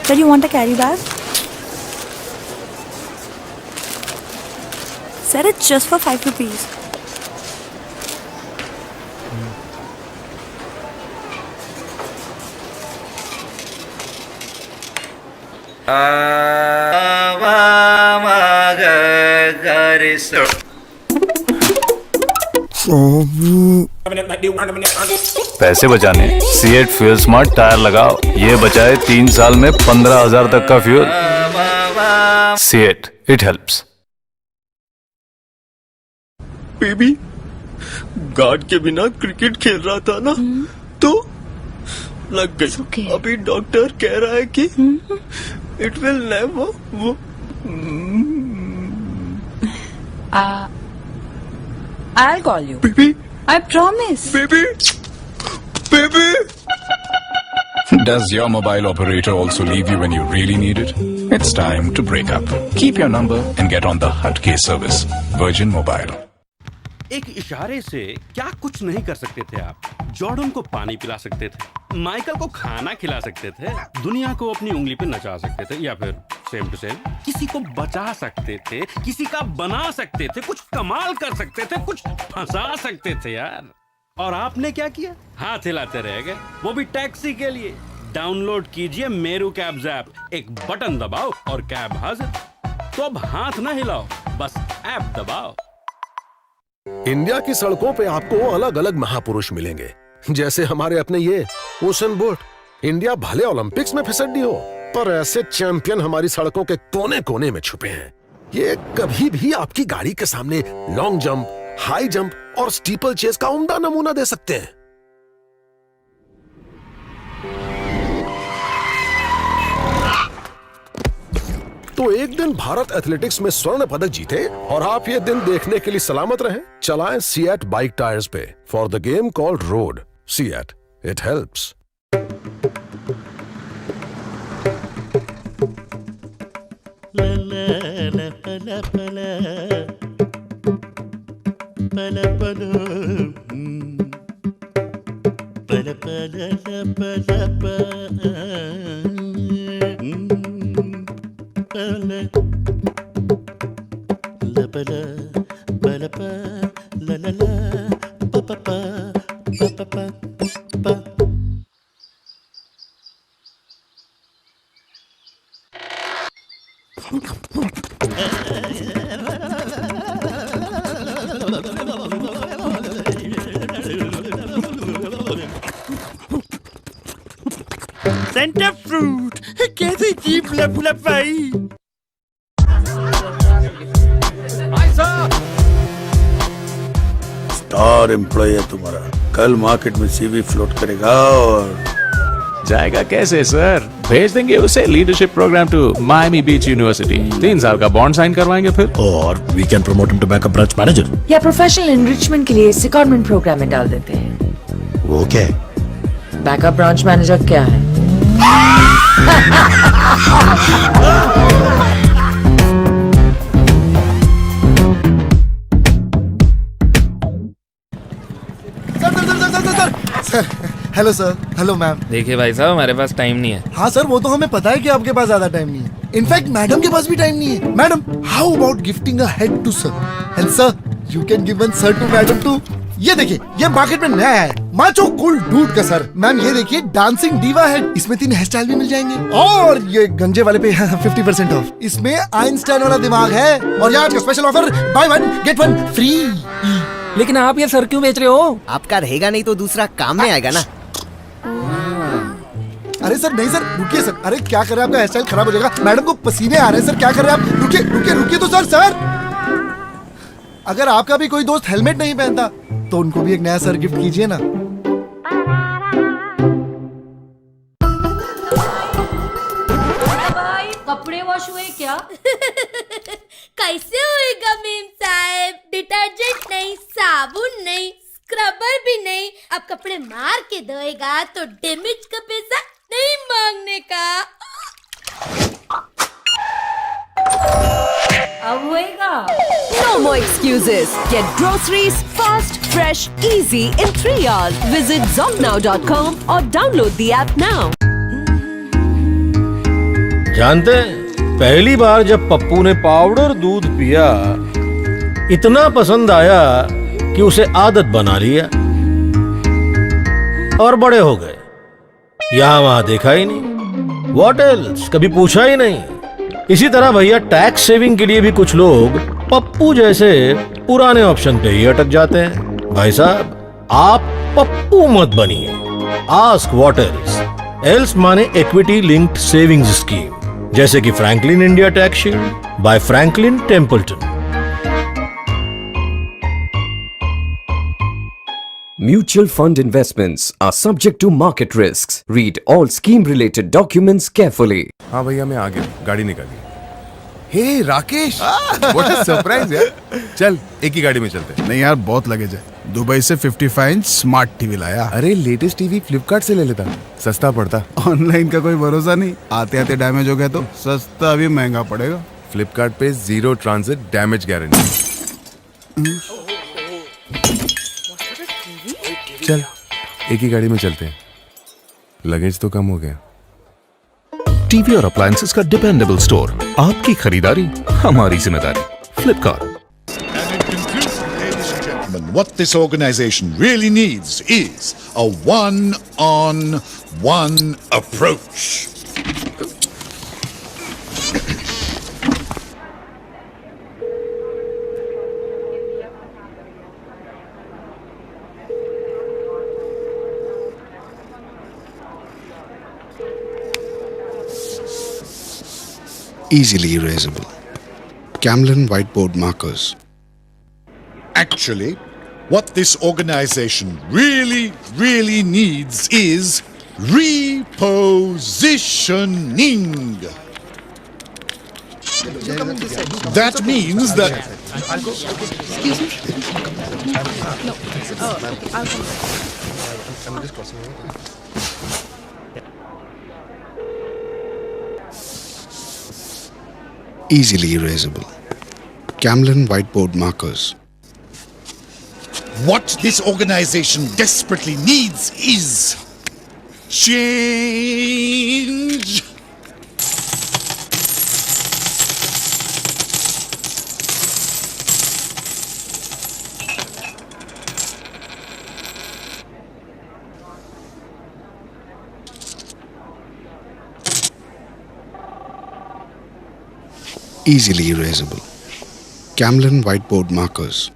Sir, you want a carry bag? Sir, it's just for 5 rupees. पैसे बचाने CEAT fuel smart tyre लगाओ, ये बचाए 3 साल में 15,000 तक का fuel. CEAT, it helps. Baby, guard के बिना क्रिकेट खेल रहा था ना, तो लग गई। Okay. अभी डॉक्टर कह रहा है कि इट विल नेवर वो। I'll call you. Baby, I promise. Baby, baby. Does your mobile operator also leave you when you really need it? It's time to break up. Keep your number and get on the Hutke service. Virgin Mobile. एक इशारे से क्या कुछ नहीं कर सकते थे आप। जॉर्डन को पानी पिला सकते थे, माइकल को खाना खिला सकते थे, दुनिया को अपनी उंगली पे नचा सकते थे, या फिर सेम टू सेम किसी को बचा सकते थे, किसी का बना सकते थे, कुछ कमाल कर सकते थे, कुछ फंसा सकते थे यार। और आपने क्या किया? हाथ हिलाते रह गए, वो भी टैक्सी के लिए। डाउनलोड कीजिए मेरू कैब्स ऐप, एक बटन दबाओ और कैब हाजिर। तो अब हाथ ना हिलाओ, बस ऐप दबाओ। इंडिया की सड़कों पे आपको अलग अलग महापुरुष मिलेंगे, जैसे हमारे अपने ये उसेन बोल्ट। इंडिया भले ओलंपिक्स में फिसड्डी हो, पर ऐसे चैंपियन हमारी सड़कों के कोने कोने में छुपे हैं। ये कभी भी आपकी गाड़ी के सामने लॉन्ग जंप, हाई जंप और स्टीपल चेस का उम्दा नमूना दे सकते हैं। तो एक दिन भारत एथलेटिक्स में स्वर्ण पदक जीते और आप ये दिन देखने के लिए सलामत रहें, चलाएं सीएट बाइक टायर्स पे for the game called road. CEAT, it helps. Centre fruit कैसे जीप लपलपाई। स्टार एम्प्लॉय है तुम्हारा, कल मार्केट में सीवी फ्लोट करेगा। और जाएगा कैसे सर? भेज देंगे उसे leadership programme to Miami beach university. 3 साल का बॉन्ड साइन करवाएंगे फिर। और we can promote him to backup branch manager, या प्रोफेशनल एनरिचमेंट के लिए सिक्योरमेंट प्रोग्राम में डाल देते हैं। वो क्या है? बैकअप ब्रांच मैनेजर क्या है? Sir, hello sir, hello ma'am. देखिए भाई साहब, हमारे पास टाइम नहीं है। हाँ सर, वो तो हमें पता है कि आपके पास ज्यादा टाइम नहीं है। इनफैक्ट मैडम के पास भी टाइम नहीं है। Madam, how about gifting a head to sir, and sir you can give one sir to madam too. ये देखिए, ये मार्केट में नया है, माचो कूल डूड का सर। मैम ये देखिए, डांसिंग डीवा हेड, इसमें 3 हेयर स्टाइल भी मिल जाएंगे। और ये गंजे वाले पे 50% ऑफ, इसमें आइंस्टाइन वाला दिमाग है। और आज का special offer, buy 1 get 1 free. लेकिन आप ये सर क्यों बेच रहे हो? आपका रहेगा नहीं तो दूसरा काम में आएगा ना। अरे सर नहीं सर, रुकिए सर। अरे क्या कर रहे हैं, आपका हेयर स्टाइल खराब हो जाएगा। मैडम को पसीने आ रहे हैं सर, क्या कर रहे हैं आप? रुकिए रुकिए रुकिए तो सर। अगर आपका भी कोई दोस्त हेलमेट नहीं पहनता तो उनको भी एक नया सर गिफ्ट कीजिए ना। कपड़े वॉश हुए क्या? कैसे होएगा मेम साहब? डिटर्जेंट नहीं, साबुन नहीं, स्क्रबर भी नहीं। अब कपड़े मार के धोएगा तो डैमेज का पैसा नहीं मांगने का। अब होएगा। No more excuses. Get groceries fast, fresh, easy in 3 hours. Visit zongnow.com or download the app now. जानते हैं, पहली बार जब पप्पू ने पाउडर दूध पिया, इतना पसंद आया कि उसे आदत बना लिया और बड़े हो गए। यहां वहां देखा ही नहीं, व्हाट एल्स कभी पूछा ही नहीं। इसी तरह भैया टैक्स सेविंग के लिए भी कुछ लोग पप्पू जैसे पुराने ऑप्शन पे ही अटक जाते हैं। भाई साहब, आप पप्पू मत बनिए। Ask what else. एल्स माने इक्विटी लिंक्ड सेविंग्स स्कीम, जैसे कि Franklin India tax shield by Franklin Templeton. Mutual fund investments are subject to market risks. Read all scheme-related documents carefully. हाँ भैया, मैं आ गया, गाड़ी निकाली। हे राकेश, what a surprise यार। चल एक ही गाड़ी में चलते हैं। नहीं यार, बहुत लगेज है। दुबई से 55 इंच स्मार्ट टीवी लाया। अरे लेटेस्ट टीवी फ्लिपकार्ट से ले लेता, सस्ता पड़ता। ऑनलाइन का कोई भरोसा नहीं, आते आते डैमेज हो गया तो सस्ता भी महंगा पड़ेगा। फ्लिपकार्ट पे 0 ट्रांजिट डैमेज गारंटी। चल एक ही गाड़ी में चलते हैं, लगेज तो कम हो गया। टीवी और अप्लायंसेस का डिपेंडेबल स्टोर, आपकी खरीदारी हमारी जिम्मेदारी। Flipkart. What this organization really needs is a one-on-one approach. Easily erasable. Camlin whiteboard markers. Actually, what this organization really needs is repositioning. That means that... Excuse me? No. I'll come. I'm just crossing over. Easily erasable. Camlin whiteboard markers. What this organization desperately needs is change. Easily erasable. Camlin whiteboard markers.